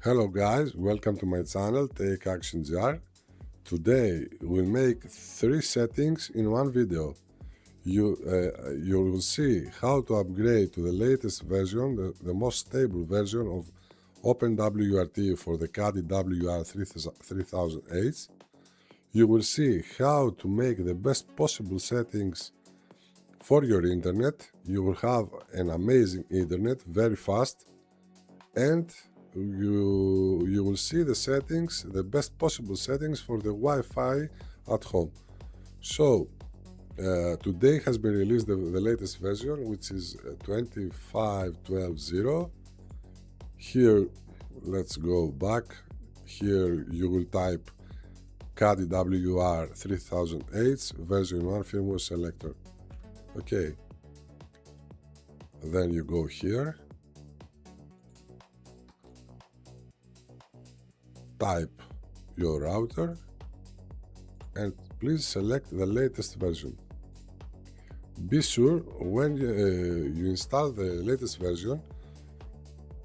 Hello guys, welcome to my channel TakeActionGR. Today we'll make 3 settings in one video. You will see how to upgrade to the latest version, the most stable version of OpenWrt for the Cudy WR3000H. You will see how to make the best possible settings for your internet. You will have an amazing internet, very fast, and you will see the settings, the best possible settings for the Wi-Fi at home. So today has been released the latest version, which is 25.12.0. Here, let's go back. Here you will type Cudy WR3000H version 1 firmware selector. Okay. Then you go here. Type your router and please select the latest version. Be sure when you install the latest version,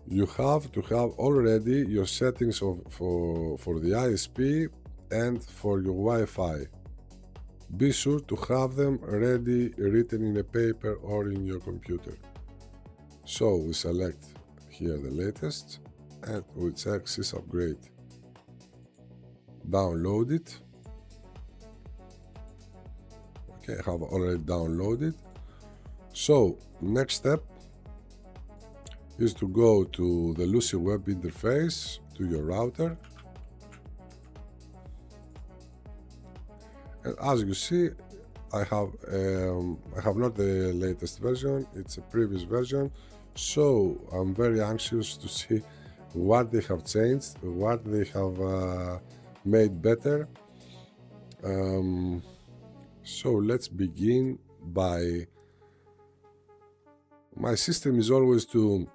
you have to have already your settings for the ISP and for your Wi-Fi. Be sure to have them ready, written in a paper or in your computer. So we select here the latest and we check Sys Upgrade. Download it. Okay, I have already downloaded. So next step is to go to the Lucy web interface to your router, and as you see, I have not the latest version, it's a previous version. So I'm very anxious to see what they have changed, what they have made better. So let's begin by, my system is always to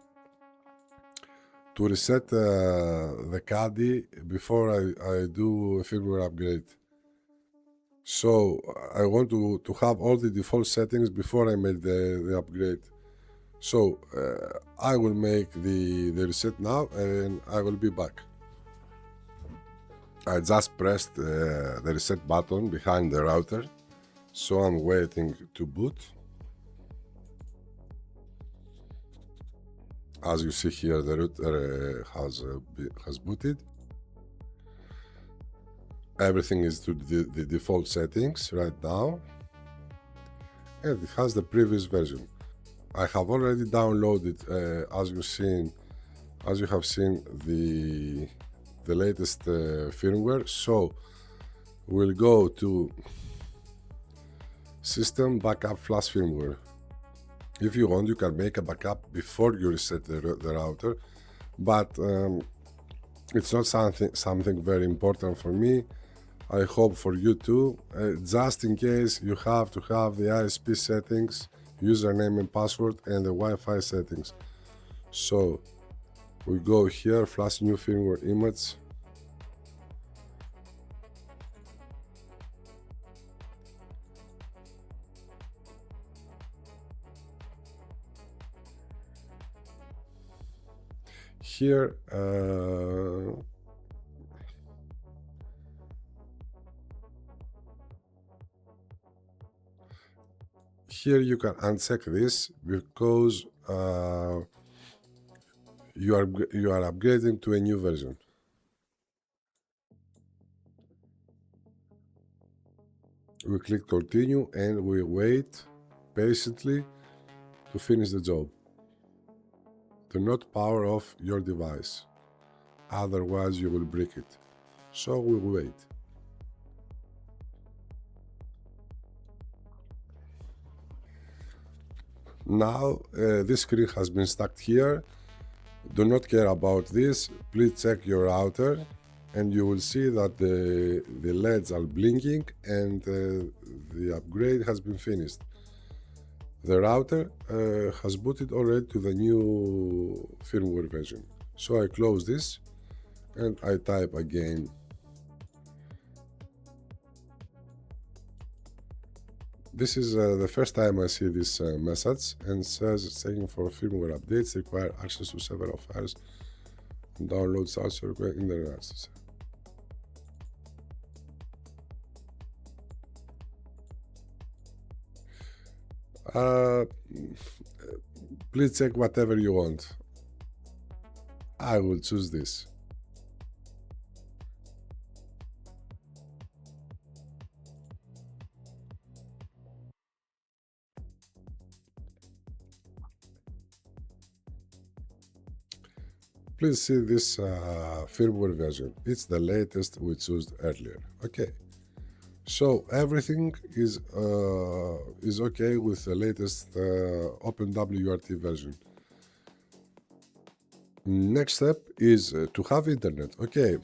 reset the Cudy before I do a firmware upgrade. So I want to have all the default settings before I make the upgrade. So I will make the reset now and I will be back. I just pressed the reset button behind the router, so I'm waiting to boot. As you see here, the router has booted. Everything is to the default settings right now, and it has the previous version. I have already downloaded, as you have seen the latest firmware. So we'll go to System Backup Flash Firmware. If you want, you can make a backup before you reset the router, but it's not something very important for me. I hope for you too. Just in case, you have to have the ISP settings, username and password, and the Wi-Fi settings. So we go here, flash new firmware image. Here, here you can uncheck this because you are upgrading to a new version. We click continue and we wait patiently to finish the job. Do not power off your device, otherwise you will break it. So we wait. Now this screen has been stuck here. Do not care about this. Please check your router and you will see that the LEDs are blinking and the upgrade has been finished. The router has booted already to the new firmware version. So I close this and I type again. This is the first time I see this message, and says it's taking for firmware updates, require access to several files. Download software in the rest. Please check whatever you want. I will choose this. Please see this firmware version. It's the latest we chose earlier. Okay. So everything is okay with the latest OpenWrt version. Next step is to have internet. Okay.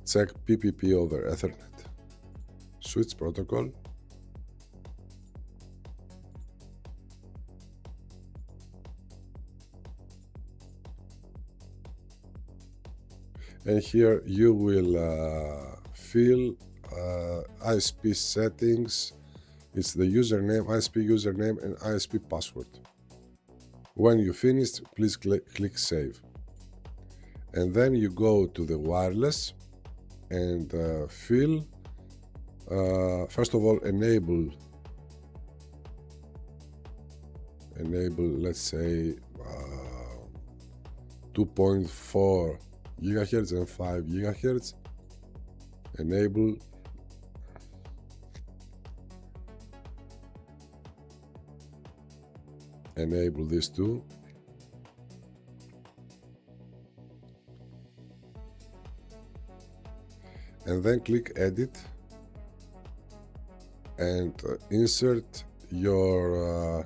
Check PPP over Ethernet. Switch protocol. And here you will fill ISP settings. It's the username, ISP username and ISP password. When you finished, please click Save. And then you go to the wireless and fill, first of all, enable, let's say, 2.4 gigahertz and 5 gigahertz. Enable. Enable these two. And then click Edit and insert your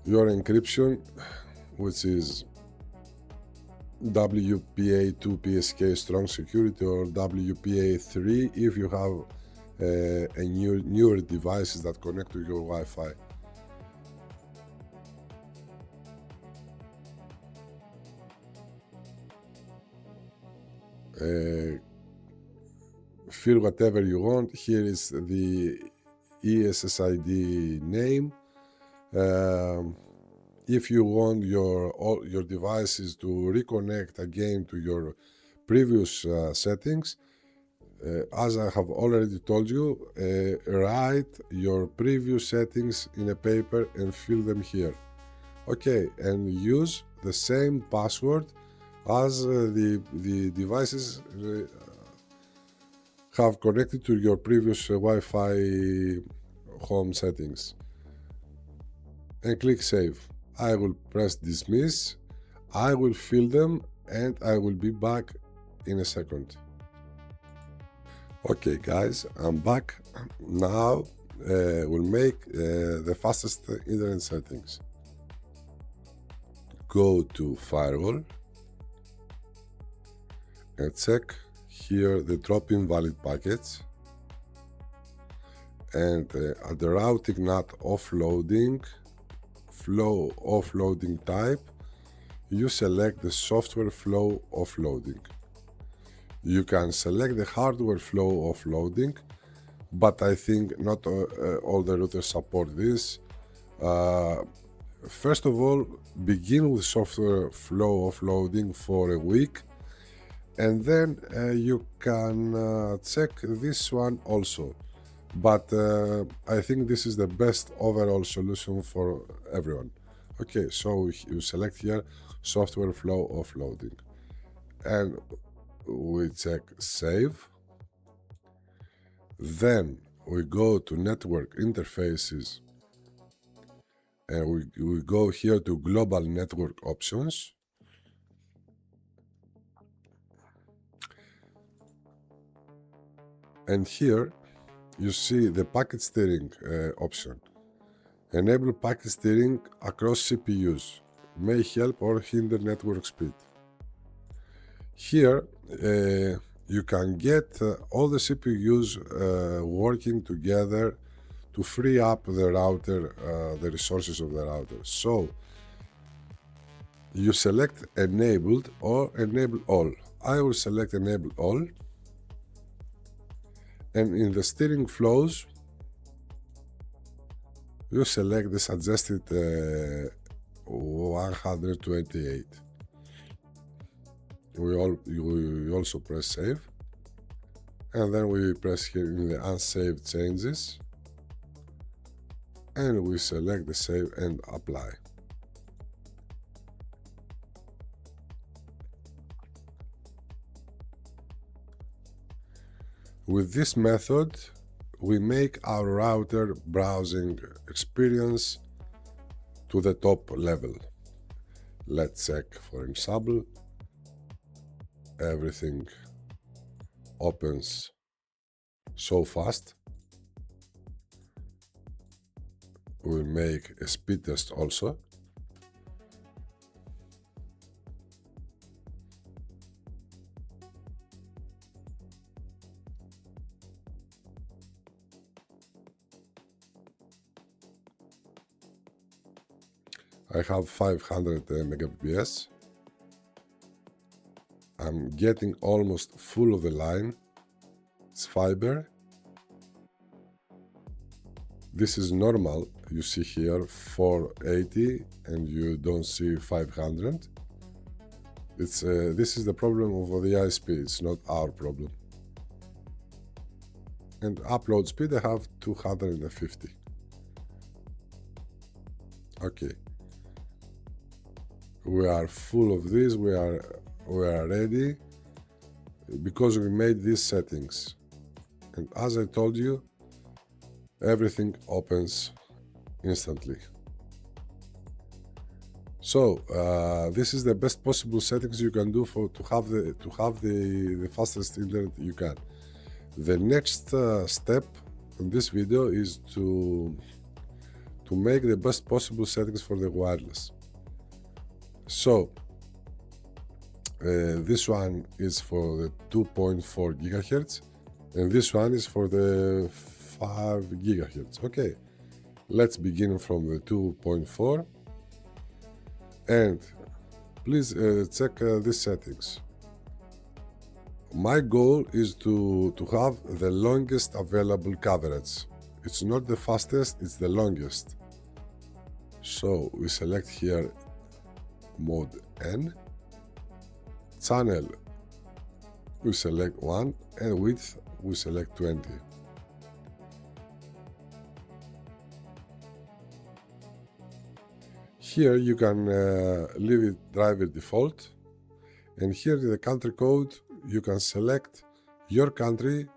encryption, which is WPA2 PSK strong security or WPA3 if you have newer devices that connect to your Wi-Fi. Fill whatever you want. Here is the ESSID name. If you want your devices to reconnect again to your previous settings, as I have already told you, write your previous settings in a paper and fill them here. Okay, and use the same password as the devices have connected to your previous Wi-Fi home settings. And click Save. I will press Dismiss. I will fill them and I will be back in a second. Okay guys, I'm back. Now we'll make the fastest internet settings. Go to Firewall and check here the drop-in valid packets, and at the routing NAT Offloading Flow Offloading type, you select the Software Flow Offloading. You can select the Hardware Flow Offloading, but I think not all the routers support this. First of all, begin with Software Flow Offloading for a week, and then you can check this one also. But I think this is the best overall solution for everyone. Okay, so you select here Software Flow Offloading and we check Save. Then we go to Network Interfaces and we go here to Global Network Options. And here you see the packet steering option. Enable packet steering across CPUs. May help or hinder network speed. Here you can get all the CPUs working together to free up the router, the resources of the router. So you select enabled or enable all. I will select enable all, and in the steering flows you select the suggested 128. We also press save, and then we press here in the unsaved changes, and we select the save and apply. With this method, we make our router browsing experience to the top level. Let's check, for example, everything opens so fast. We'll make a speed test also. I have 500 megabps. I'm getting almost full of the line. It's fiber. This is normal. You see here 480 and you don't see 500. This is the problem of the ISP. It's not our problem. And upload speed I have 250. Okay. We are full of this. We are ready because we made these settings. And as I told you, everything opens instantly. So this is the best possible settings you can do to have the fastest internet you can. The next step in this video is to make the best possible settings for the wireless. So this one is for the 2.4 gigahertz and this one is for the 5 gigahertz. Okay, let's begin from the 2.4 and please check these settings. My goal is to have the longest available coverage. It's not the fastest, it's the longest. So we select here mode N, channel we select 1 and width we select 20. Here you can leave it driver default, and here in the country code you can select your country,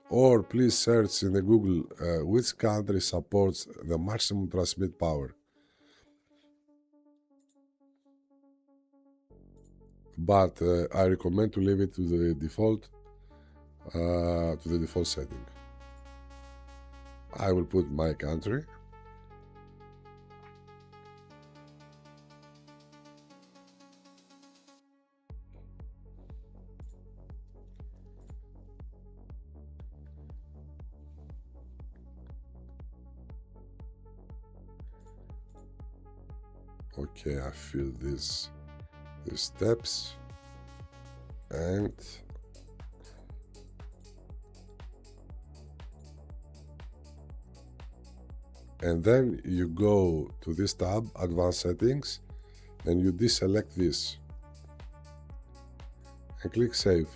or please search in the Google which country supports the maximum transmit power. But I recommend to leave it to the default setting. I will put my country. Okay, I fill the steps and then you go to this tab, advanced settings, and you deselect this and click save.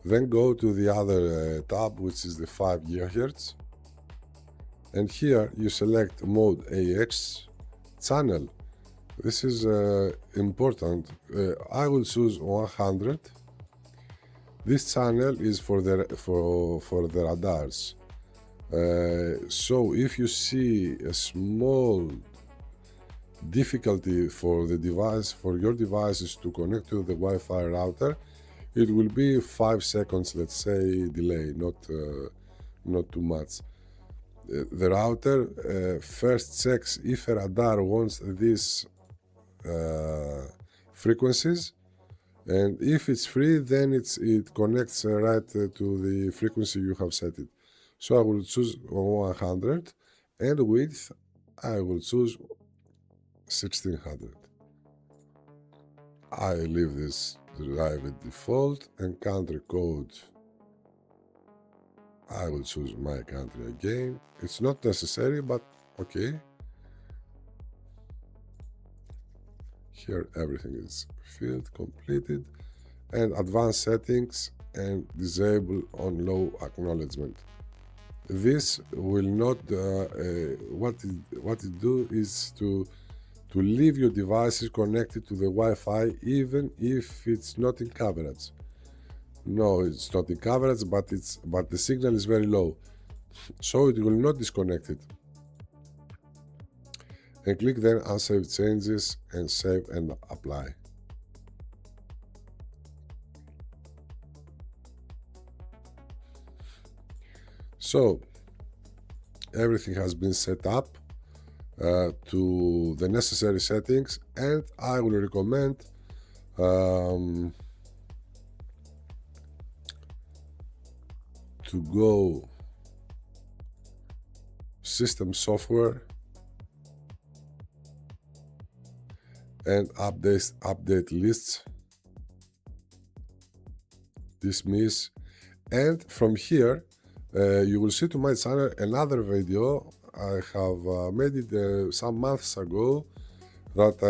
Then go to the other tab, which is the 5 GHz, and here you select mode AX, channel. This is important. I will choose 100. This channel is for the radars. So if you see a small difficulty for your devices to connect to the Wi-Fi router, it will be 5 seconds, let's say, delay, not too much. The router first checks if a radar wants these frequencies, and if it's free, then it connects right to the frequency you have set it. So I will choose 100, and width I will choose 1600. I leave this drive at default and country code. I will choose my country again. It's not necessary, but okay. Here everything is filled, completed, and advanced settings and disable on low acknowledgement. This will not, what it do is to leave your devices connected to the Wi-Fi even if it's not in coverage. No, it's not in coverage, but the signal is very low, so it will not disconnect it. And click then Unsave Changes and Save and Apply. So everything has been set up to the necessary settings, and I will recommend to go System Software and update lists, dismiss, and from here you will see to my channel another video I have made it some months ago, that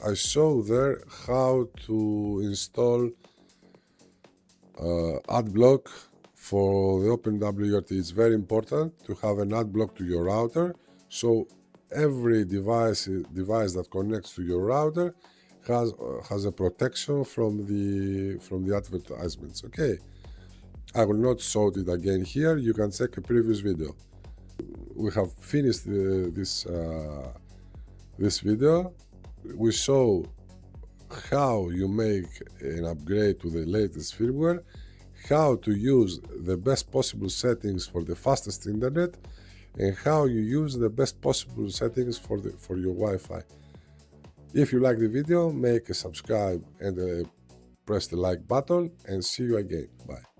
I show there how to install AdBlock for the OpenWrt. It's very important to have an AdBlock to your router, so every device that connects to your router has a protection from the advertisements. Okay, I will not show it again here. You can check a previous video. We have finished this video. We show how you make an upgrade to the latest firmware, how to use the best possible settings for the fastest internet, and how you use the best possible settings for your Wi-Fi. If you like the video, make a subscribe and press the like button, and see you again. Bye.